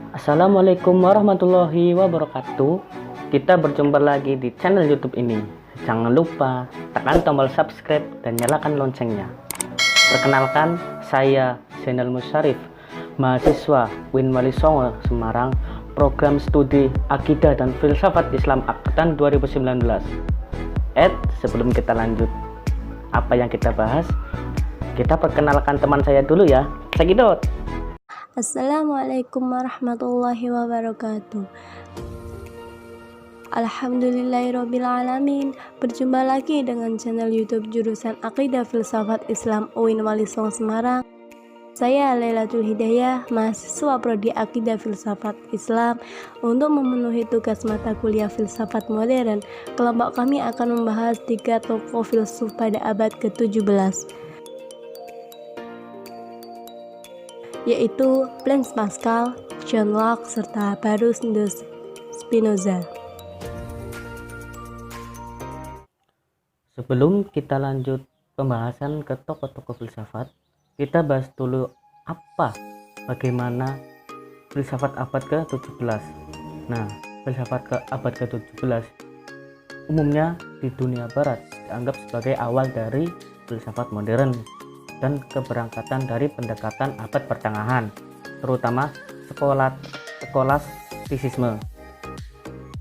Assalamualaikum warahmatullahi wabarakatuh. Kita berjumpa lagi di channel YouTube ini. Jangan lupa tekan tombol subscribe dan nyalakan loncengnya. Perkenalkan, saya Zainal Musyarif, mahasiswa UIN Wali Songo, Semarang, program studi Akidah dan Filsafat Islam Angkatan 2019. Sebelum kita lanjut apa yang kita bahas, kita perkenalkan teman saya dulu ya. Cekidot. Assalamualaikum warahmatullahi wabarakatuh. Alhamdulillahirrabbilalamin. Berjumpa lagi dengan channel YouTube jurusan Akidah Filsafat Islam UIN Wali Songo Semarang. Saya Lailatul Hidayah, mahasiswa prodi Akidah Filsafat Islam. Untuk memenuhi tugas mata kuliah Filsafat Modern, kelompok kami akan membahas 3 tokoh filsuf pada abad ke-17, yaitu Blaise Pascal, John Locke, serta Baruch de Spinoza. Sebelum kita lanjut pembahasan ke tokoh-tokoh filsafat, kita bahas dulu bagaimana filsafat abad ke-17. Nah, filsafat abad ke-17 umumnya di dunia barat dianggap sebagai awal dari filsafat modern dan keberangkatan dari pendekatan abad pertengahan, terutama skolastisisme.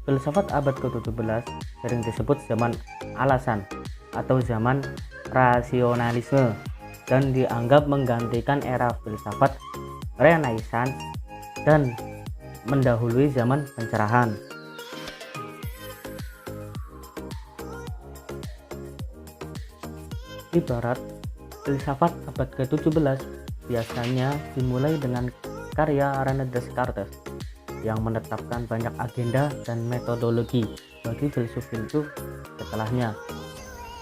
Filsafat abad ke-17 sering disebut zaman alasan atau zaman rasionalisme dan dianggap menggantikan era filsafat Renaissance dan mendahului zaman pencerahan. Di barat, filsafat abad ke-17 biasanya dimulai dengan karya René Descartes yang menetapkan banyak agenda dan metodologi bagi filsuf-filsuf setelahnya.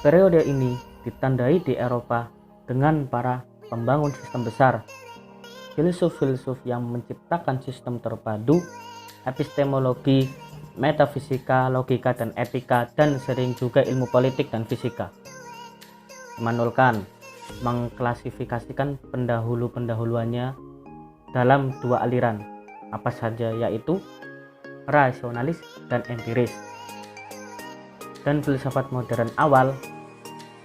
Periode ini ditandai di Eropa dengan para pembangun sistem besar, filsuf-filsuf yang menciptakan sistem terpadu, epistemologi, metafisika, logika dan etika, dan sering juga ilmu politik dan fisika. Mengklasifikasikan pendahulu-pendahuluannya dalam 2 aliran, apa saja, yaitu rasionalis dan empiris. Dan filsafat modern awal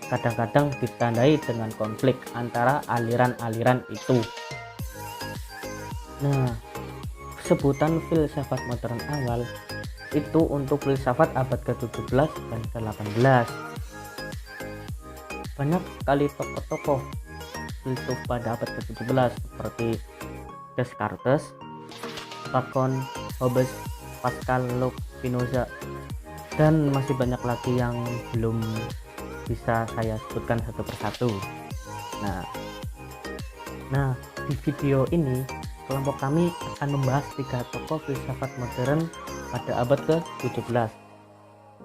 kadang-kadang ditandai dengan konflik antara aliran-aliran itu. Nah, sebutan filsafat modern awal itu untuk filsafat abad ke-17 dan ke-18. Banyak sekali tokoh-tokoh filsuf pada abad ke-17 seperti Descartes, Bacon, Hobbes, Pascal, Locke, Spinoza, dan masih banyak lagi yang belum bisa saya sebutkan satu persatu. Nah, di video ini kelompok kami akan membahas 3 tokoh filsafat modern pada abad ke-17,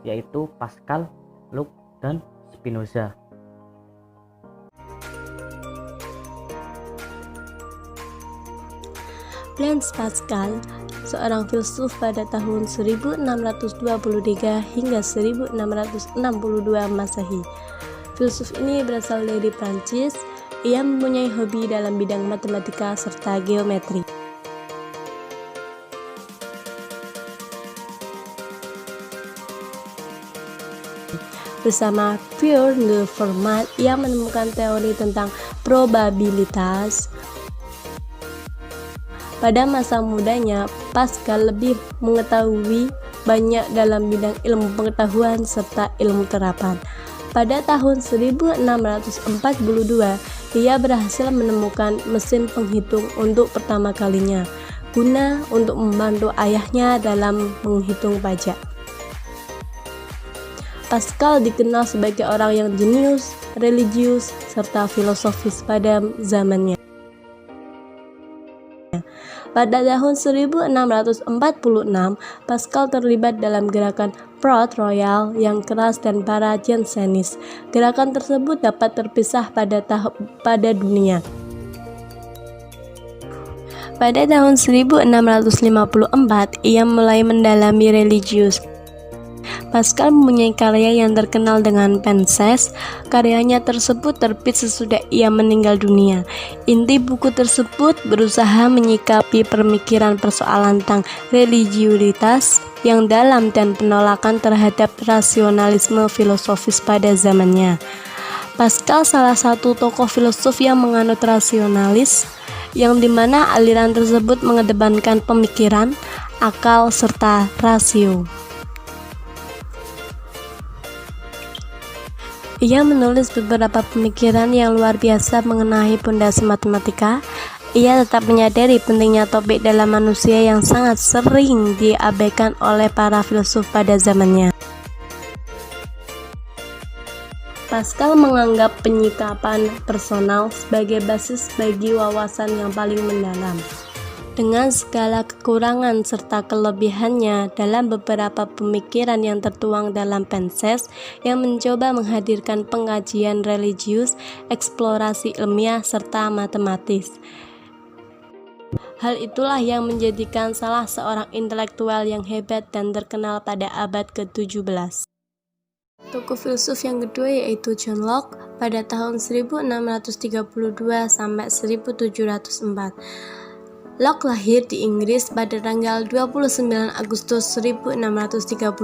yaitu Pascal, Locke, dan Spinoza. Blaise Pascal, seorang filsuf pada tahun 1623 hingga 1662 Masehi. Filsuf ini berasal dari Prancis. Ia mempunyai hobi dalam bidang matematika serta geometri. Bersama Pierre de Fermat, ia menemukan teori tentang probabilitas. Pada masa mudanya, Pascal lebih mengetahui banyak dalam bidang ilmu pengetahuan serta ilmu terapan. Pada tahun 1642, ia berhasil menemukan mesin penghitung untuk pertama kalinya, guna untuk membantu ayahnya dalam menghitung pajak. Pascal dikenal sebagai orang yang jenius, religius, serta filosofis pada zamannya. Pada tahun 1646, Pascal terlibat dalam gerakan Front Royal yang keras dan para Jansenis. Gerakan tersebut dapat terpisah pada dunia. Pada tahun 1654, ia mulai mendalami religius. Pascal mempunyai karya yang terkenal dengan Penses. Karyanya tersebut terbit sesudah ia meninggal dunia. Inti buku tersebut berusaha menyikapi pemikiran persoalan tentang religiulitas yang dalam dan penolakan terhadap rasionalisme filosofis pada zamannya. Pascal salah satu tokoh filosof yang menganut rasionalis, yang dimana aliran tersebut mengedepankan pemikiran, akal, serta rasio. Ia menulis beberapa pemikiran yang luar biasa mengenai pondasi matematika. Ia tetap menyadari pentingnya topik dalam manusia yang sangat sering diabaikan oleh para filsuf pada zamannya. Pascal menganggap penyikapan personal sebagai basis bagi wawasan yang paling mendalam. Dengan segala kekurangan serta kelebihannya dalam beberapa pemikiran yang tertuang dalam Penses yang mencoba menghadirkan pengkajian religius, eksplorasi ilmiah, serta matematis. Hal itulah yang menjadikan salah seorang intelektual yang hebat dan terkenal pada abad ke-17. Tokoh filsuf yang kedua yaitu John Locke pada tahun 1632 sampai 1704. Locke lahir di Inggris pada tanggal 29 Agustus 1632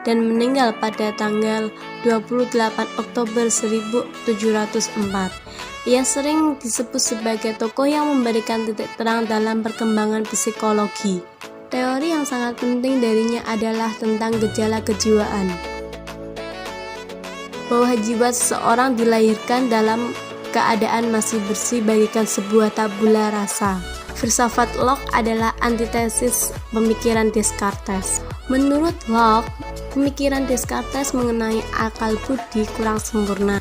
dan meninggal pada tanggal 28 Oktober 1704. Ia sering disebut sebagai tokoh yang memberikan titik terang dalam perkembangan psikologi. Teori yang sangat penting darinya adalah tentang gejala kejiwaan, bahwa jiwa seseorang dilahirkan dalam keadaan masih bersih bagaikan sebuah tabula rasa. Filsafat Locke adalah antitesis pemikiran Descartes. Menurut Locke, pemikiran Descartes mengenai akal budi kurang sempurna.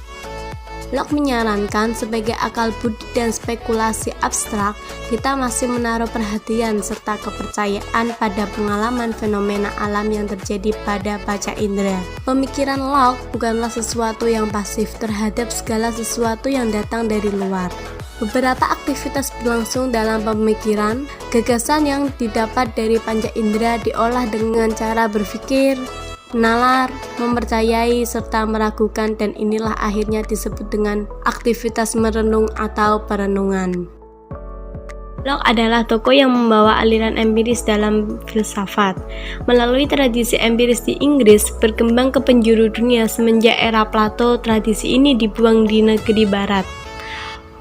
Locke menyarankan sebagai akal budi dan spekulasi abstrak, kita masih menaruh perhatian serta kepercayaan pada pengalaman fenomena alam yang terjadi pada panca indera. Pemikiran Locke bukanlah sesuatu yang pasif terhadap segala sesuatu yang datang dari luar. Beberapa aktivitas berlangsung dalam pemikiran. Gagasan yang didapat dari panca indera diolah dengan cara berpikir, menalar, mempercayai, serta meragukan, dan inilah akhirnya disebut dengan aktivitas merenung atau perenungan. Locke adalah tokoh yang membawa aliran empiris dalam filsafat. Melalui tradisi empiris di Inggris, berkembang ke penjuru dunia semenjak era Plato. Tradisi ini dibuang di negeri barat.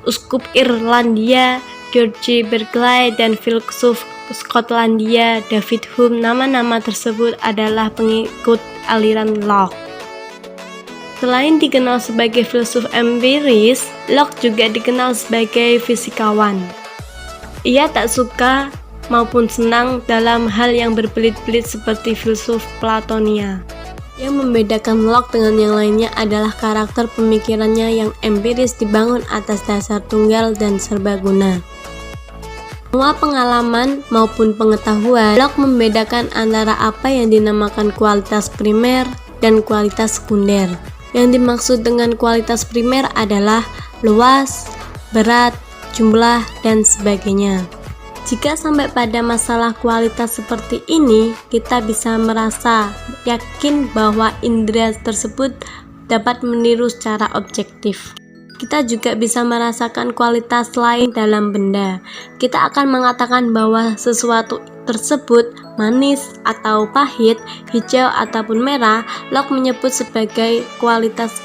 Uskup Irlandia George Berkeley dan filsuf Skotlandia David Hume, nama-nama tersebut adalah pengikut aliran Locke. Selain dikenal sebagai filsuf empiris, Locke juga dikenal sebagai fisikawan. Ia tak suka maupun senang dalam hal yang berbelit-belit seperti filsuf Platonia. Yang membedakan Locke dengan yang lainnya adalah karakter pemikirannya yang empiris dibangun atas dasar tunggal dan serbaguna. Semua pengalaman maupun pengetahuan, Locke membedakan antara apa yang dinamakan kualitas primer dan kualitas sekunder. Yang dimaksud dengan kualitas primer adalah luas, berat, jumlah, dan sebagainya. Jika sampai pada masalah kualitas seperti ini, kita bisa merasa yakin bahwa indera tersebut dapat meniru secara objektif. Kita juga bisa merasakan kualitas lain dalam benda. Kita akan mengatakan bahwa sesuatu tersebut manis atau pahit, hijau ataupun merah. Locke menyebut sebagai kualitas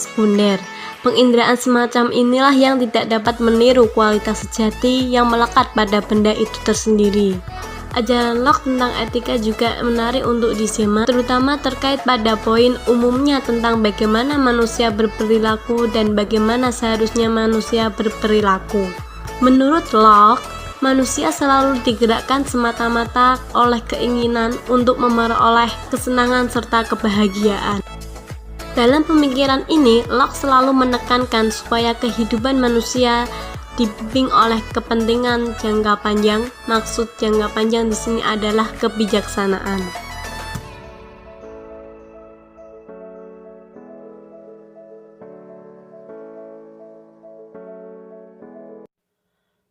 sekunder. Penginderaan semacam inilah yang tidak dapat meniru kualitas sejati yang melekat pada benda itu tersendiri. Ajaran Locke tentang etika juga menarik untuk disimak, terutama terkait pada poin umumnya tentang bagaimana manusia berperilaku dan bagaimana seharusnya manusia berperilaku. Menurut Locke, manusia selalu digerakkan semata-mata oleh keinginan untuk memperoleh kesenangan serta kebahagiaan. Dalam pemikiran ini, Locke selalu menekankan supaya kehidupan manusia dibimbing oleh kepentingan jangka panjang. Maksud jangka panjang di sini adalah kebijaksanaan.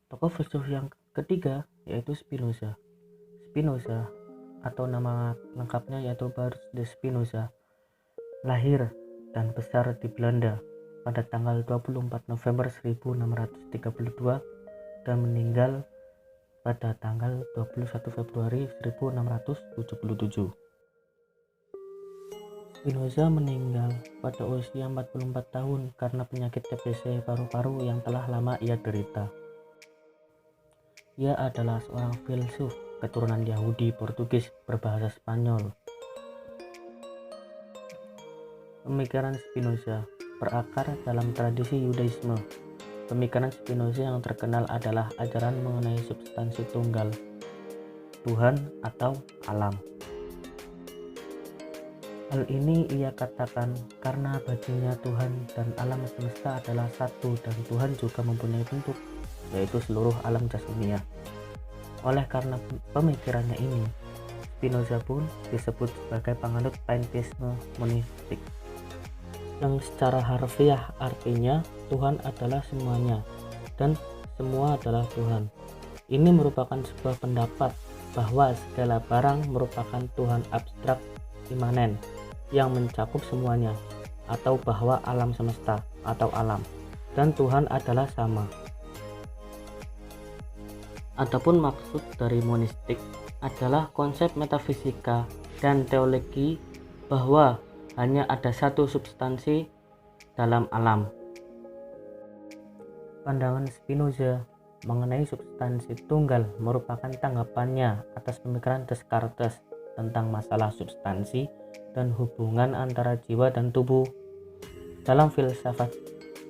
Tokoh filsuf yang ketiga yaitu Spinoza. Spinoza atau nama lengkapnya yaitu Baruch de Spinoza, lahir dan besar di Belanda pada tanggal 24 November 1632 dan meninggal pada tanggal 21 Februari 1677. Spinoza meninggal pada usia 44 tahun karena penyakit TBC paru-paru yang telah lama ia derita. Ia adalah seorang filsuf keturunan Yahudi Portugis berbahasa Spanyol. Pemikiran Spinoza berakar dalam tradisi Yudaisme. Pemikiran Spinoza yang terkenal adalah ajaran mengenai substansi tunggal, Tuhan atau alam. Hal ini ia katakan karena baginya Tuhan dan alam semesta adalah satu dan Tuhan juga mempunyai bentuk, yaitu seluruh alam jasmania. Oleh karena pemikirannya ini, Spinoza pun disebut sebagai penganut panteisme monistik, yang secara harfiah artinya Tuhan adalah semuanya dan semua adalah Tuhan. Ini merupakan sebuah pendapat bahwa segala barang merupakan Tuhan abstrak imanen yang mencakup semuanya, atau bahwa alam semesta atau alam dan Tuhan adalah sama. Adapun maksud dari monistik adalah konsep metafisika dan teologi bahwa hanya ada satu substansi dalam alam. Pandangan Spinoza mengenai substansi tunggal merupakan tanggapannya atas pemikiran Descartes tentang masalah substansi dan hubungan antara jiwa dan tubuh. Dalam filsafat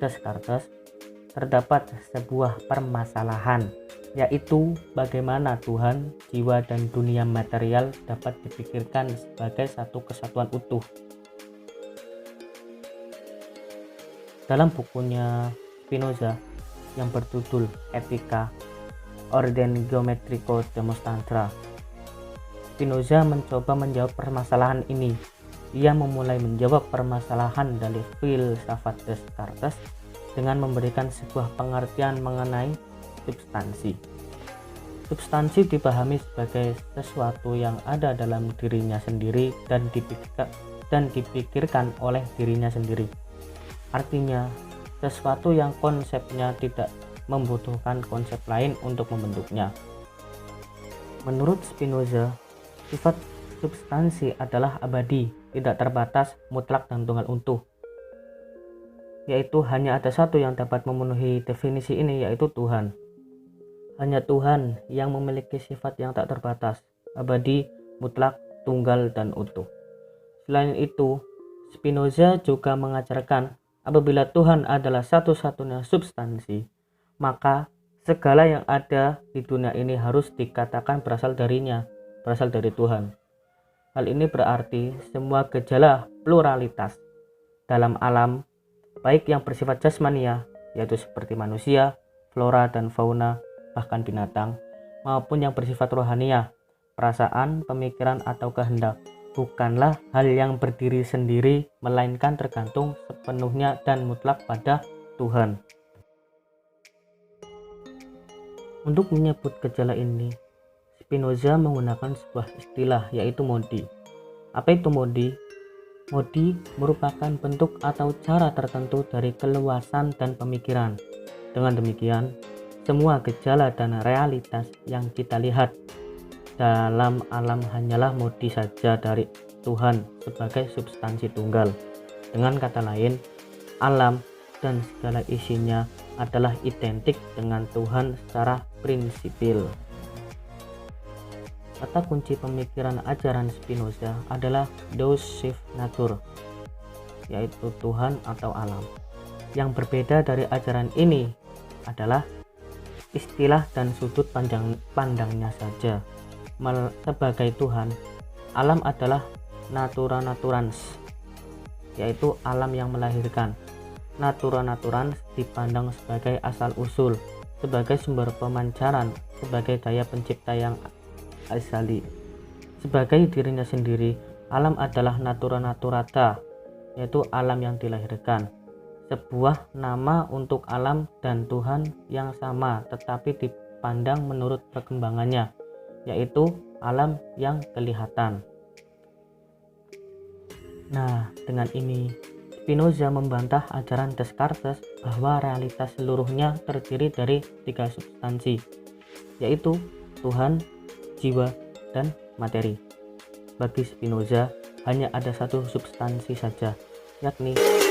Descartes terdapat sebuah permasalahan, yaitu bagaimana Tuhan, jiwa, dan dunia material dapat dipikirkan sebagai satu kesatuan utuh. Dalam bukunya Spinoza yang berjudul Etika Ordine Geometrico Demonstranda, Spinoza mencoba menjawab permasalahan ini. Ia memulai menjawab permasalahan dari filsafat Descartes dengan memberikan sebuah pengertian mengenai substansi. Substansi dipahami sebagai sesuatu yang ada dalam dirinya sendiri dan dipikirkan oleh dirinya sendiri. Artinya, sesuatu yang konsepnya tidak membutuhkan konsep lain untuk membentuknya. Menurut Spinoza, sifat substansi adalah abadi, tidak terbatas, mutlak, dan tunggal utuh. Yaitu hanya ada satu yang dapat memenuhi definisi ini, yaitu Tuhan. Hanya Tuhan yang memiliki sifat yang tak terbatas, abadi, mutlak, tunggal, dan utuh. Selain itu, Spinoza juga mengajarkan apabila Tuhan adalah satu-satunya substansi, maka segala yang ada di dunia ini harus dikatakan berasal darinya, berasal dari Tuhan. Hal ini berarti semua gejala pluralitas dalam alam, baik yang bersifat jasmania, yaitu seperti manusia, flora dan fauna, bahkan binatang, maupun yang bersifat rohania, perasaan, pemikiran, atau kehendak, bukanlah hal yang berdiri sendiri, melainkan tergantung sepenuhnya dan mutlak pada Tuhan. Untuk menyebut gejala ini, Spinoza menggunakan sebuah istilah, yaitu modi. Apa itu modi? Modi merupakan bentuk atau cara tertentu dari keluasan dan pemikiran. Dengan demikian, semua gejala dan realitas yang kita lihat dalam alam hanyalah modi saja dari Tuhan sebagai substansi tunggal. Dengan kata lain, alam dan segala isinya adalah identik dengan Tuhan secara prinsipil. Kata kunci pemikiran ajaran Spinoza adalah Deus sive natur, yaitu Tuhan atau alam. Yang berbeda dari ajaran ini adalah istilah dan sudut pandangnya saja. Sebagai Tuhan, alam adalah natura naturans, yaitu alam yang melahirkan. Natura naturans dipandang sebagai asal-usul, sebagai sumber pemancaran, sebagai daya pencipta yang azali. Sebagai dirinya sendiri, alam adalah natura naturata, yaitu alam yang dilahirkan. Sebuah nama untuk alam dan Tuhan yang sama, tetapi dipandang menurut perkembangannya, yaitu alam yang kelihatan. Nah, dengan ini Spinoza membantah ajaran Descartes bahwa realitas seluruhnya terdiri dari 3 substansi, yaitu Tuhan, jiwa, dan materi. Bagi Spinoza, hanya ada satu substansi saja, yakni Tuhan.